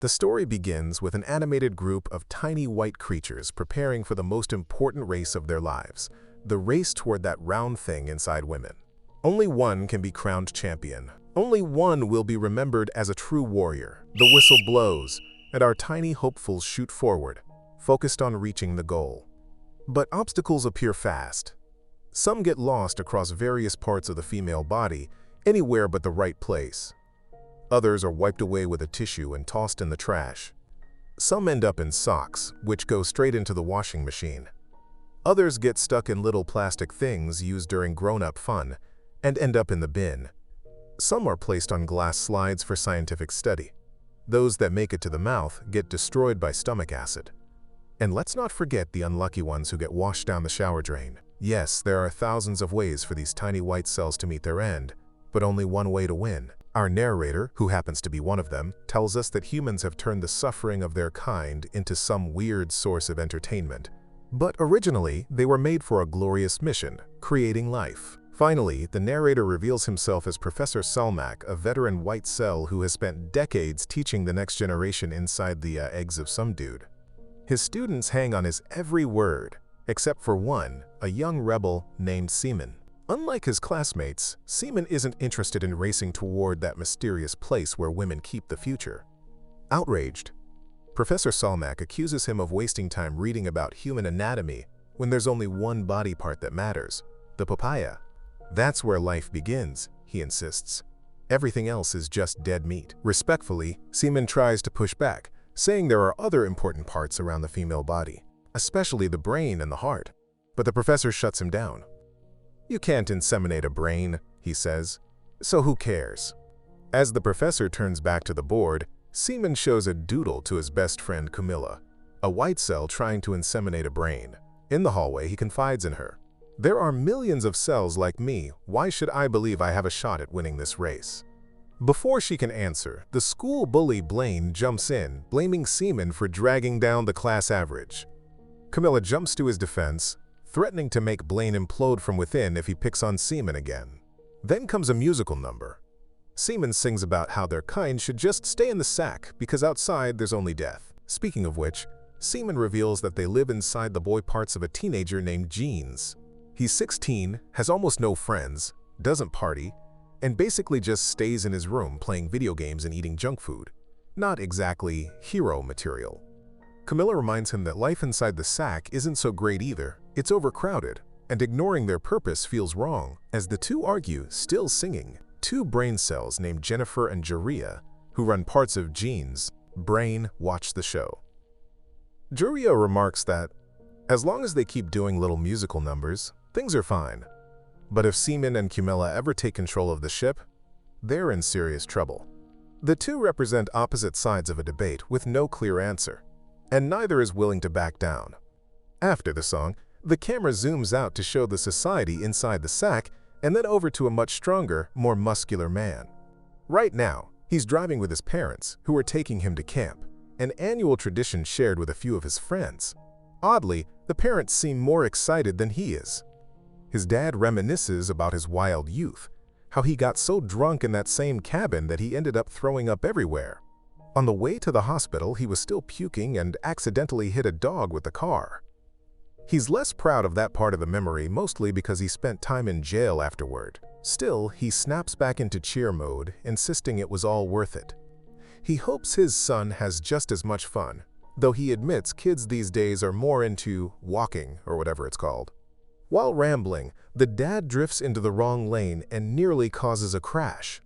The story begins with an animated group of tiny white creatures preparing for the most important race of their lives, the race toward that round thing inside women. Only one can be crowned champion. Only one will be remembered as a true warrior. The whistle blows, and our tiny hopefuls shoot forward, focused on reaching the goal. But obstacles appear fast. Some get lost across various parts of the female body, anywhere but the right place. Others are wiped away with a tissue and tossed in the trash. Some end up in socks, which go straight into the washing machine. Others get stuck in little plastic things used during grown-up fun and end up in the bin. Some are placed on glass slides for scientific study. Those that make it to the mouth get destroyed by stomach acid. And let's not forget the unlucky ones who get washed down the shower drain. Yes, there are thousands of ways for these tiny white cells to meet their end, but only one way to win. Our narrator, who happens to be one of them, tells us that humans have turned the suffering of their kind into some weird source of entertainment. But originally, they were made for a glorious mission, creating life. Finally, the narrator reveals himself as Professor Salmak, a veteran white cell who has spent decades teaching the next generation inside the eggs of some dude. His students hang on his every word, except for one, a young rebel named Semen. Unlike his classmates, Semen isn't interested in racing toward that mysterious place where women keep the future. Outraged, Professor Salmak accuses him of wasting time reading about human anatomy when there's only one body part that matters, the papaya. That's where life begins, he insists. Everything else is just dead meat. Respectfully, Semen tries to push back, saying there are other important parts around the female body, especially the brain and the heart. But the professor shuts him down. You can't inseminate a brain, he says, so who cares? As the professor turns back to the board, Semen shows a doodle to his best friend Camilla, a white cell trying to inseminate a brain. In the hallway, he confides in her. There are millions of cells like me, why should I believe I have a shot at winning this race? Before she can answer, the school bully Blaine jumps in, blaming Semen for dragging down the class average. Camilla jumps to his defense, threatening to make Blaine implode from within if he picks on Semen again. Then comes a musical number. Semen sings about how their kind should just stay in the sack because outside there's only death. Speaking of which, Semen reveals that they live inside the boy parts of a teenager named Jeans. He's 16, has almost no friends, doesn't party, and basically just stays in his room playing video games and eating junk food. Not exactly hero material. Camilla reminds him that life inside the sack isn't so great either. It's overcrowded, and ignoring their purpose feels wrong. As the two argue, still singing, two brain cells named Jennifer and Juria, who run parts of Jean's brain, watch the show. Juria remarks that, as long as they keep doing little musical numbers, things are fine. But if Semen and Camilla ever take control of the ship, they're in serious trouble. The two represent opposite sides of a debate with no clear answer, and neither is willing to back down. After the song, the camera zooms out to show the society inside the sack and then over to a much stronger, more muscular man. Right now, he's driving with his parents, who are taking him to camp, an annual tradition shared with a few of his friends. Oddly, the parents seem more excited than he is. His dad reminisces about his wild youth, how he got so drunk in that same cabin that he ended up throwing up everywhere. On the way to the hospital, he was still puking and accidentally hit a dog with the car. He's less proud of that part of the memory, mostly because he spent time in jail afterward. Still, he snaps back into cheer mode, insisting it was all worth it. He hopes his son has just as much fun, though he admits kids these days are more into walking, or whatever it's called. While rambling, the dad drifts into the wrong lane and nearly causes a crash.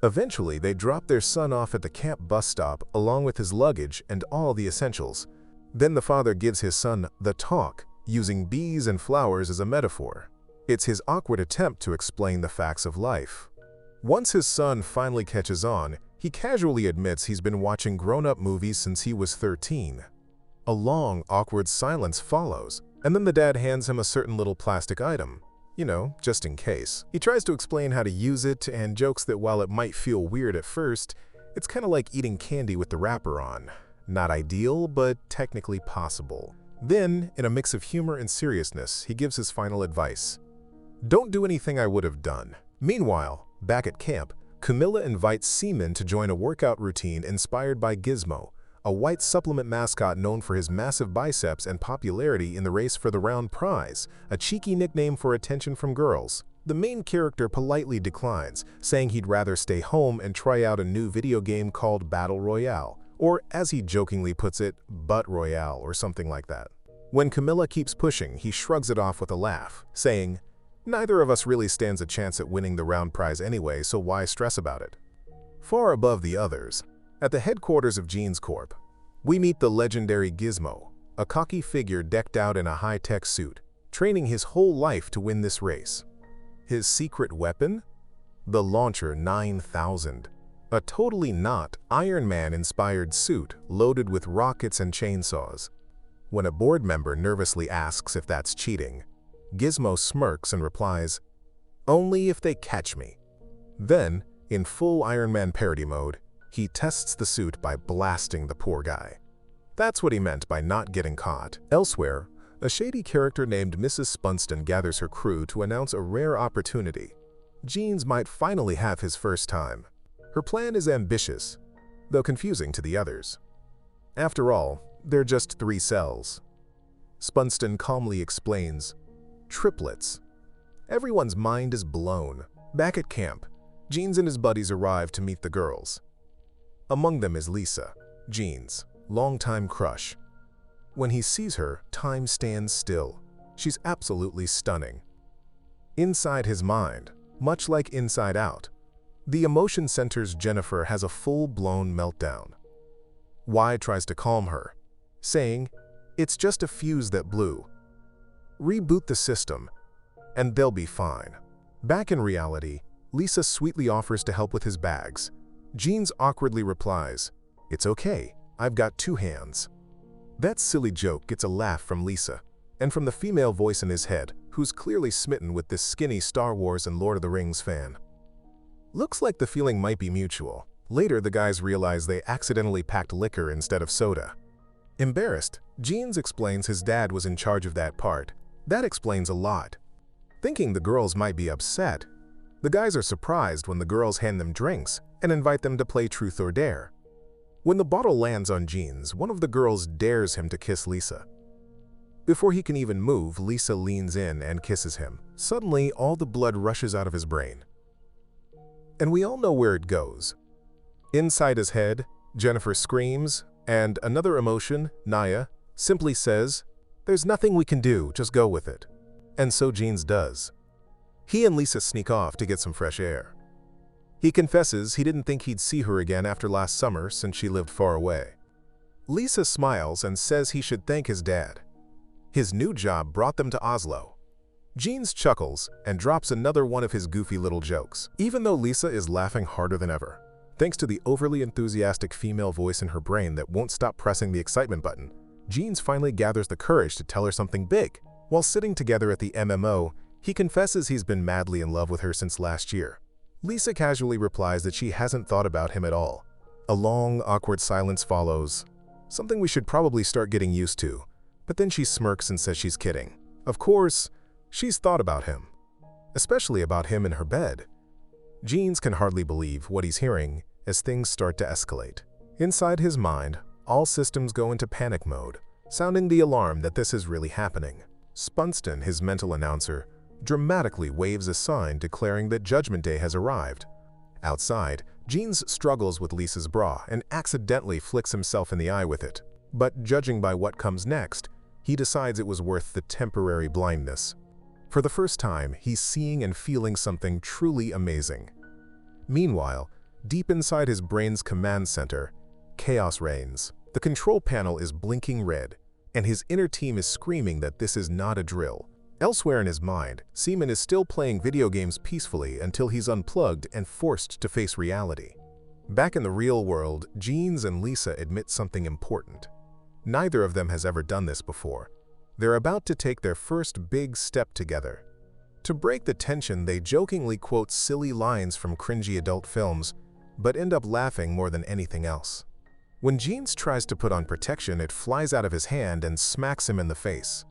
Eventually, they drop their son off at the camp bus stop along with his luggage and all the essentials. Then the father gives his son the talk, using bees and flowers as a metaphor. It's his awkward attempt to explain the facts of life. Once his son finally catches on, he casually admits he's been watching grown-up movies since he was 13. A long, awkward silence follows, and then the dad hands him a certain little plastic item. You know, just in case. He tries to explain how to use it and jokes that while it might feel weird at first, it's kind of like eating candy with the wrapper on. Not ideal, but technically possible. Then, in a mix of humor and seriousness, he gives his final advice. Don't do anything I would have done. Meanwhile, back at camp, Camilla invites Semen to join a workout routine inspired by Gizmo, a white supplement mascot known for his massive biceps and popularity in the race for the round prize, a cheeky nickname for attention from girls. The main character politely declines, saying he'd rather stay home and try out a new video game called Battle Royale, or as he jokingly puts it, Butt Royale or something like that. When Camilla keeps pushing, he shrugs it off with a laugh, saying, "Neither of us really stands a chance at winning the round prize anyway, so why stress about it?" Far above the others, at the headquarters of Jeans Corp, we meet the legendary Gizmo, a cocky figure decked out in a high-tech suit, training his whole life to win this race. His secret weapon? The Launcher 9000, a totally not Iron Man-inspired suit loaded with rockets and chainsaws. When a board member nervously asks if that's cheating, Gizmo smirks and replies, "Only if they catch me." Then, in full Iron Man parody mode, he tests the suit by blasting the poor guy. That's what he meant by not getting caught. Elsewhere, a shady character named Mrs. Spunston gathers her crew to announce a rare opportunity. Jeans might finally have his first time. Her plan is ambitious, though confusing to the others. After all, they're just 3 cells. Spunston calmly explains, "Triplets." Everyone's mind is blown. Back at camp, Jeans and his buddies arrive to meet the girls. Among them is Lisa, Jeans' longtime crush. When he sees her, time stands still. She's absolutely stunning. Inside his mind, much like Inside Out, the emotion center's Jennifer has a full-blown meltdown. Y tries to calm her, saying, "It's just a fuse that blew. Reboot the system, and they'll be fine." Back in reality, Lisa sweetly offers to help with his bags. Jeans awkwardly replies, "It's okay, I've got 2 hands." That silly joke gets a laugh from Lisa, and from the female voice in his head, who's clearly smitten with this skinny Star Wars and Lord of the Rings fan. Looks like the feeling might be mutual. Later, the guys realize they accidentally packed liquor instead of soda. Embarrassed, Jeans explains his dad was in charge of that part. That explains a lot. Thinking the girls might be upset, the guys are surprised when the girls hand them drinks and invite them to play Truth or Dare. When the bottle lands on Jeans, one of the girls dares him to kiss Lisa. Before he can even move, Lisa leans in and kisses him. Suddenly, all the blood rushes out of his brain. And we all know where it goes. Inside his head, Jennifer screams, and another emotion, Naya, simply says, "There's nothing we can do, just go with it." And so Jeans does. He and Lisa sneak off to get some fresh air. He confesses he didn't think he'd see her again after last summer since she lived far away. Lisa smiles and says he should thank his dad. His new job brought them to Oslo. Jeans chuckles and drops another one of his goofy little jokes, even though Lisa is laughing harder than ever. Thanks to the overly enthusiastic female voice in her brain that won't stop pressing the excitement button, Jeans finally gathers the courage to tell her something big. While sitting together at the MMO, he confesses he's been madly in love with her since last year. Lisa casually replies that she hasn't thought about him at all. A long, awkward silence follows, something we should probably start getting used to, but then she smirks and says she's kidding. Of course, she's thought about him, especially about him in her bed. Jeans can hardly believe what he's hearing as things start to escalate. Inside his mind, all systems go into panic mode, sounding the alarm that this is really happening. Spunston, his mental announcer, dramatically waves a sign declaring that Judgment Day has arrived. Outside, Jeans struggles with Lisa's bra and accidentally flicks himself in the eye with it. But judging by what comes next, he decides it was worth the temporary blindness. For the first time, he's seeing and feeling something truly amazing. Meanwhile, deep inside his brain's command center, chaos reigns. The control panel is blinking red, and his inner team is screaming that this is not a drill. Elsewhere in his mind, Semen is still playing video games peacefully until he's unplugged and forced to face reality. Back in the real world, Jeans and Lisa admit something important. Neither of them has ever done this before. They're about to take their first big step together. To break the tension, they jokingly quote silly lines from cringy adult films, but end up laughing more than anything else. When Jeans tries to put on protection, it flies out of his hand and smacks him in the face.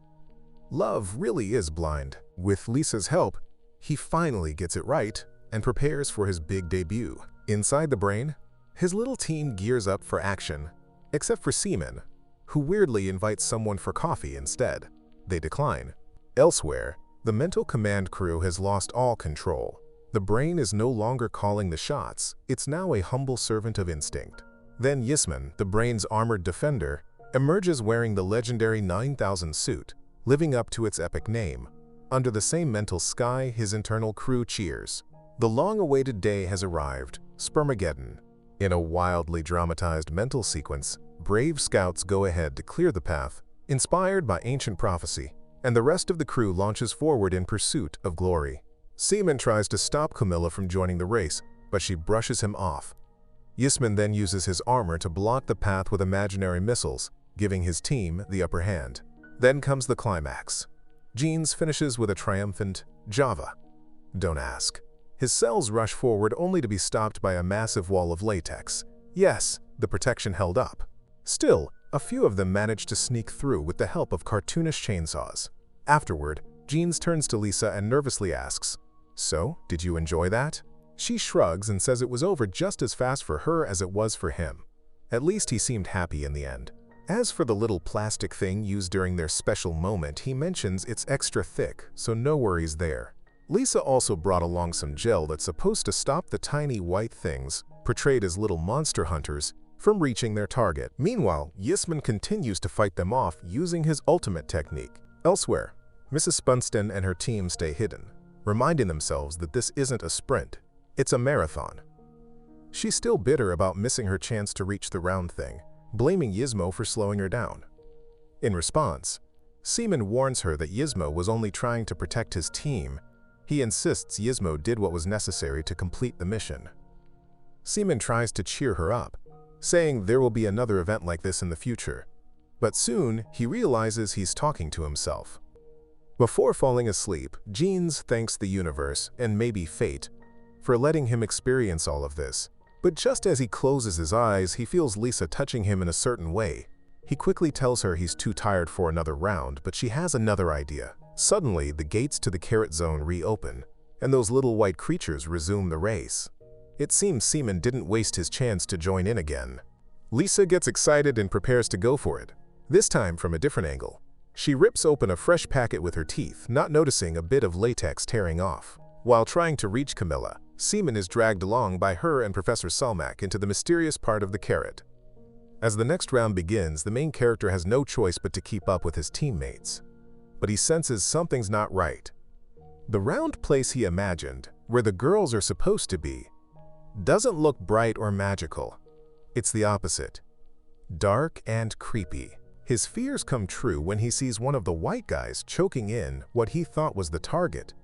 Love really is blind. With Lisa's help, he finally gets it right and prepares for his big debut. Inside the brain, his little team gears up for action. except for Semen, who weirdly invites someone for coffee instead. They decline. Elsewhere, the mental command crew has lost all control. The brain is no longer calling the shots, it's now a humble servant of instinct. Then Yisman, the brain's armored defender, emerges wearing the legendary 9000 suit, living up to its epic name. Under the same mental sky, his internal crew cheers. The long-awaited day has arrived, Spermageddon. In a wildly dramatized mental sequence, brave scouts go ahead to clear the path, inspired by ancient prophecy, and the rest of the crew launches forward in pursuit of glory. Semen tries to stop Camilla from joining the race, but she brushes him off. Yisman then uses his armor to block the path with imaginary missiles, giving his team the upper hand. Then comes the climax. Jeans finishes with a triumphant Java. Don't ask. His cells rush forward only to be stopped by a massive wall of latex. Yes, the protection held up. Still, a few of them manage to sneak through with the help of cartoonish chainsaws. Afterward, Jeans turns to Lisa and nervously asks, "So, did you enjoy that?" She shrugs and says it was over just as fast for her as it was for him. At least he seemed happy in the end. As for the little plastic thing used during their special moment, he mentions it's extra thick, so no worries there. Lisa also brought along some gel that's supposed to stop the tiny white things, portrayed as little monster hunters, from reaching their target. Meanwhile, Yisman continues to fight them off using his ultimate technique. Elsewhere, Mrs. Spunston and her team stay hidden, reminding themselves that this isn't a sprint, it's a marathon. She's still bitter about missing her chance to reach the round thing, blaming Yismo for slowing her down. In response, Semen warns her that Yismo was only trying to protect his team. He insists Yismo did what was necessary to complete the mission. Semen tries to cheer her up, saying there will be another event like this in the future. But soon, he realizes he's talking to himself. Before falling asleep, Jeans thanks the universe, and maybe fate, for letting him experience all of this. But just as he closes his eyes, he feels Lisa touching him in a certain way. He quickly tells her he's too tired for another round, but she has another idea. Suddenly, the gates to the carrot zone reopen, and those little white creatures resume the race. It seems Semen didn't waste his chance to join in again. Lisa gets excited and prepares to go for it, this time from a different angle. She rips open a fresh packet with her teeth, not noticing a bit of latex tearing off. While trying to reach Camilla, Semen is dragged along by her and Professor Salmak into the mysterious part of the carrot. As the next round begins, the main character has no choice but to keep up with his teammates. But he senses something's not right. The round place he imagined, where the girls are supposed to be, doesn't look bright or magical. It's the opposite. Dark and creepy. His fears come true when he sees one of the white guys choking in what he thought was the target,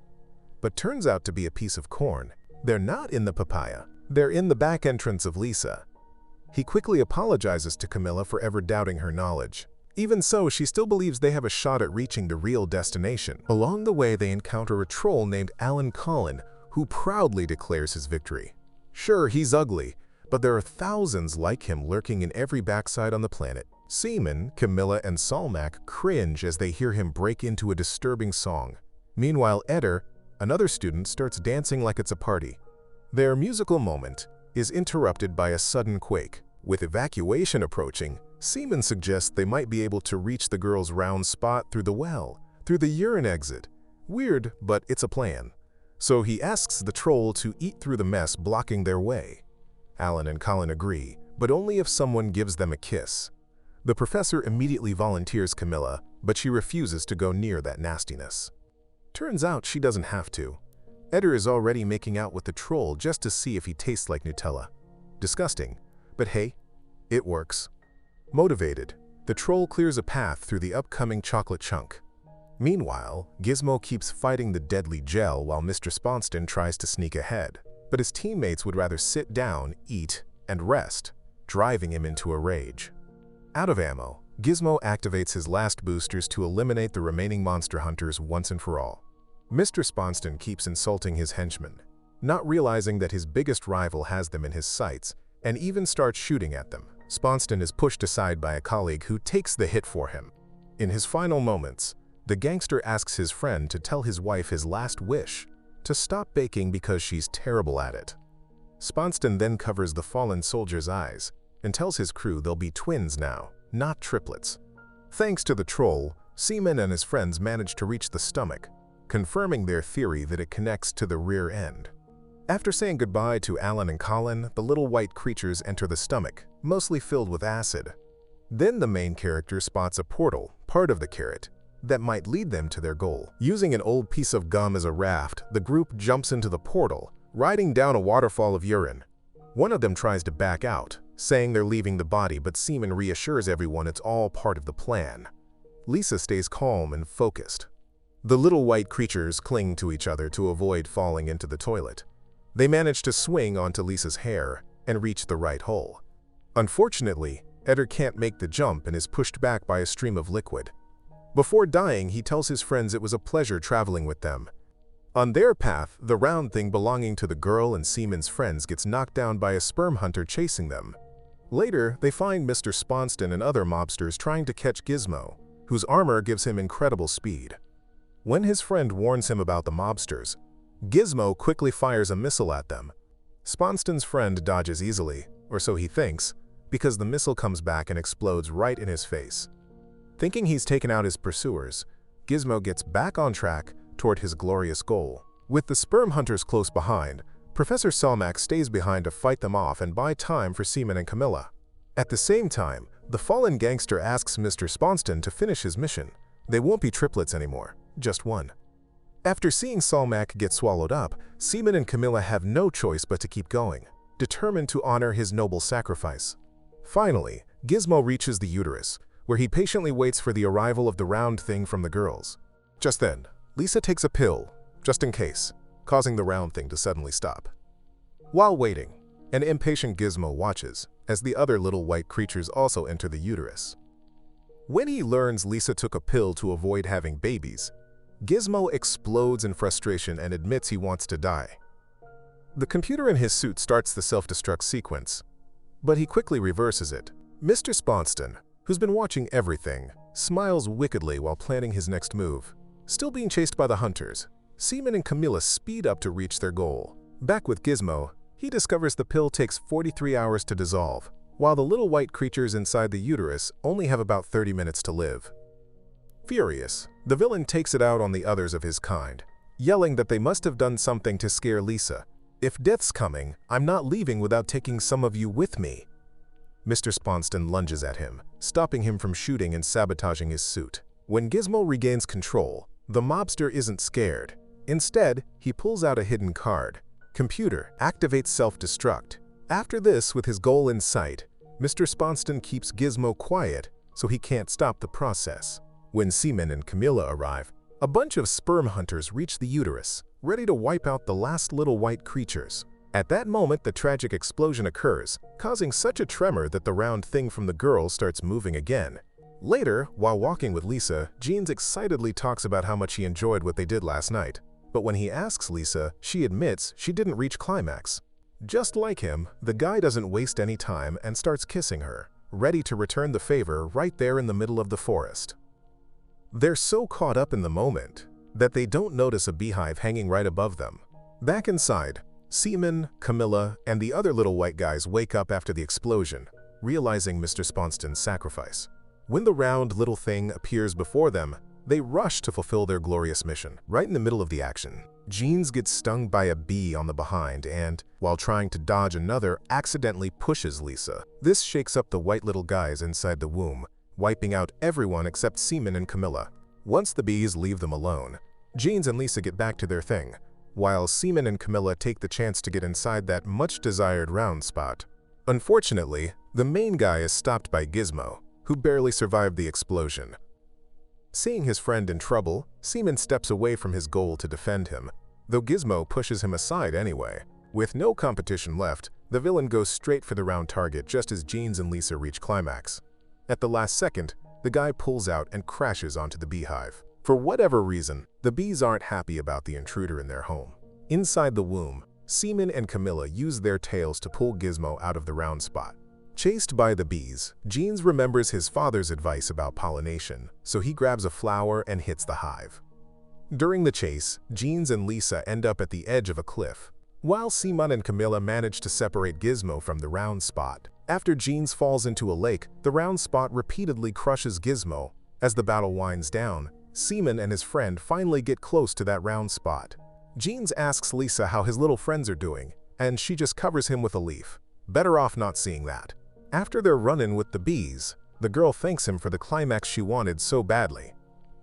but turns out to be a piece of corn. They're not in the papaya. They're in the back entrance of Lisa. He quickly apologizes to Camilla for ever doubting her knowledge. Even so, she still believes they have a shot at reaching the real destination. Along the way, they encounter a troll named Alan Collin, who proudly declares his victory. Sure, he's ugly, but there are thousands like him lurking in every backside on the planet. Semen, Camilla, and Salmak cringe as they hear him break into a disturbing song. Meanwhile, Eder, another student, starts dancing like it's a party. Their musical moment is interrupted by a sudden quake. With evacuation approaching, Semen suggests they might be able to reach the girl's round spot through the well, through the urine exit. Weird, but it's a plan. So he asks the troll to eat through the mess blocking their way. Alan and Colin agree, but only if someone gives them a kiss. The professor immediately volunteers Camilla, but she refuses to go near that nastiness. Turns out she doesn't have to. Eder is already making out with the troll just to see if he tastes like Nutella. Disgusting, but hey, it works. Motivated, the troll clears a path through the upcoming chocolate chunk. Meanwhile, Gizmo keeps fighting the deadly gel while Mr. Sponston tries to sneak ahead, but his teammates would rather sit down, eat, and rest, driving him into a rage. Out of ammo, Gizmo activates his last boosters to eliminate the remaining monster hunters once and for all. Mr. Sponston keeps insulting his henchmen, not realizing that his biggest rival has them in his sights, and even starts shooting at them. Sponston is pushed aside by a colleague who takes the hit for him. In his final moments, the gangster asks his friend to tell his wife his last wish, to stop baking because she's terrible at it. Sponston then covers the fallen soldier's eyes, and tells his crew they'll be twins now, not triplets. Thanks to the troll, Semen and his friends manage to reach the stomach, confirming their theory that it connects to the rear end. After saying goodbye to Alan and Colin, the little white creatures enter the stomach, mostly filled with acid. Then the main character spots a portal, part of the carrot, that might lead them to their goal. Using an old piece of gum as a raft, the group jumps into the portal, riding down a waterfall of urine. One of them tries to back out, saying they're leaving the body, but Semen reassures everyone it's all part of the plan. Lisa stays calm and focused. The little white creatures cling to each other to avoid falling into the toilet. They manage to swing onto Lisa's hair and reach the right hole. Unfortunately, Eder can't make the jump and is pushed back by a stream of liquid. Before dying, he tells his friends it was a pleasure traveling with them. On their path, the round thing belonging to the girl and Semen's friends gets knocked down by a sperm hunter chasing them. Later, they find Mr. Sponston and other mobsters trying to catch Gizmo, whose armor gives him incredible speed. When his friend warns him about the mobsters, Gizmo quickly fires a missile at them. Sponston's friend dodges easily, or so he thinks, because the missile comes back and explodes right in his face. Thinking he's taken out his pursuers, Gizmo gets back on track toward his glorious goal. With the sperm hunters close behind, Professor Selmack stays behind to fight them off and buy time for Semen and Camilla. At the same time, the fallen gangster asks Mr. Sponston to finish his mission. They won't be triplets anymore, just one. After seeing Selmack get swallowed up, Semen and Camilla have no choice but to keep going, determined to honor his noble sacrifice. Finally, Gizmo reaches the uterus, where he patiently waits for the arrival of the round thing from the girls. Just then, Lisa takes a pill, just in case, causing the round thing to suddenly stop. While waiting, an impatient Gizmo watches as the other little white creatures also enter the uterus. When he learns Lisa took a pill to avoid having babies, Gizmo explodes in frustration and admits he wants to die. The computer in his suit starts the self-destruct sequence, but he quickly reverses it. Mr. Sponston, who's been watching everything, smiles wickedly while planning his next move. Still being chased by the hunters, Semen and Camilla speed up to reach their goal. Back with Gizmo, he discovers the pill takes 43 hours to dissolve, while the little white creatures inside the uterus only have about 30 minutes to live. Furious, the villain takes it out on the others of his kind, yelling that they must have done something to scare Lisa. "If death's coming, I'm not leaving without taking some of you with me." Mr. Sponston lunges at him, stopping him from shooting and sabotaging his suit. When Gizmo regains control, the mobster isn't scared. Instead, he pulls out a hidden card. Computer activates self-destruct. After this, with his goal in sight, Mr. Sponston keeps Gizmo quiet so he can't stop the process. When Semen and Camilla arrive, a bunch of sperm hunters reach the uterus, ready to wipe out the last little white creatures. At that moment, the tragic explosion occurs, causing such a tremor that the round thing from the girl starts moving again. Later, while walking with Lisa, Jeans excitedly talks about how much he enjoyed what they did last night. But when he asks Lisa, she admits she didn't reach climax. Just like him, the guy doesn't waste any time and starts kissing her, ready to return the favor right there in the middle of the forest. They're so caught up in the moment that they don't notice a beehive hanging right above them. Back inside, Semen, Camilla, and the other little white guys wake up after the explosion, realizing Mr. Sponston's sacrifice. When the round little thing appears before them, they rush to fulfill their glorious mission. Right in the middle of the action, Jeans gets stung by a bee on the behind and, while trying to dodge another, accidentally pushes Lisa. This shakes up the white little guys inside the womb, wiping out everyone except Semen and Camilla. Once the bees leave them alone, Jeans and Lisa get back to their thing, while Semen and Camilla take the chance to get inside that much-desired round spot. Unfortunately, the main guy is stopped by Gizmo, who barely survived the explosion. Seeing his friend in trouble, Semen steps away from his goal to defend him, though Gizmo pushes him aside anyway. With no competition left, the villain goes straight for the round target just as Jeans and Lisa reach climax. At the last second, the guy pulls out and crashes onto the beehive. For whatever reason, the bees aren't happy about the intruder in their home. Inside the womb, Semen and Camilla use their tails to pull Gizmo out of the round spot. Chased by the bees, Jeans remembers his father's advice about pollination, so he grabs a flower and hits the hive. During the chase, Jeans and Lisa end up at the edge of a cliff, while Semen and Camilla manage to separate Gizmo from the round spot. After Jeans falls into a lake, the round spot repeatedly crushes Gizmo. As the battle winds down, Semen and his friend finally get close to that round spot. Jeans asks Lisa how his little friends are doing, and she just covers him with a leaf. Better off not seeing that. After their run-in with the bees, the girl thanks him for the climax she wanted so badly.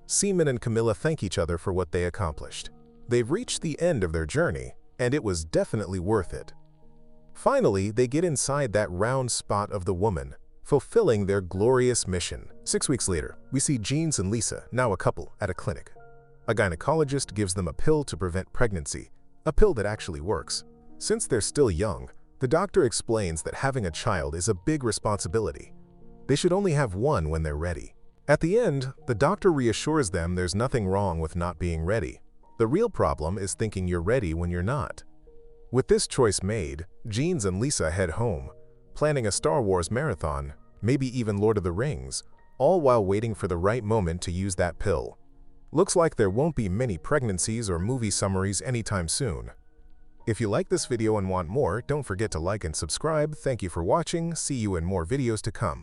Semen and Camilla thank each other for what they accomplished. They've reached the end of their journey, and it was definitely worth it. Finally, they get inside that round spot of the woman, fulfilling their glorious mission. 6 weeks later, we see Jeans and Lisa, now a couple, at a clinic. A gynecologist gives them a pill to prevent pregnancy, a pill that actually works. Since they're still young, the doctor explains that having a child is a big responsibility. They should only have one when they're ready. At the end, the doctor reassures them there's nothing wrong with not being ready. The real problem is thinking you're ready when you're not. With this choice made, Jeans and Lisa head home, planning a Star Wars marathon, maybe even Lord of the Rings, all while waiting for the right moment to use that pill. Looks like there won't be many pregnancies or movie summaries anytime soon. If you like this video and want more, don't forget to like and subscribe. Thank you for watching. See you in more videos to come.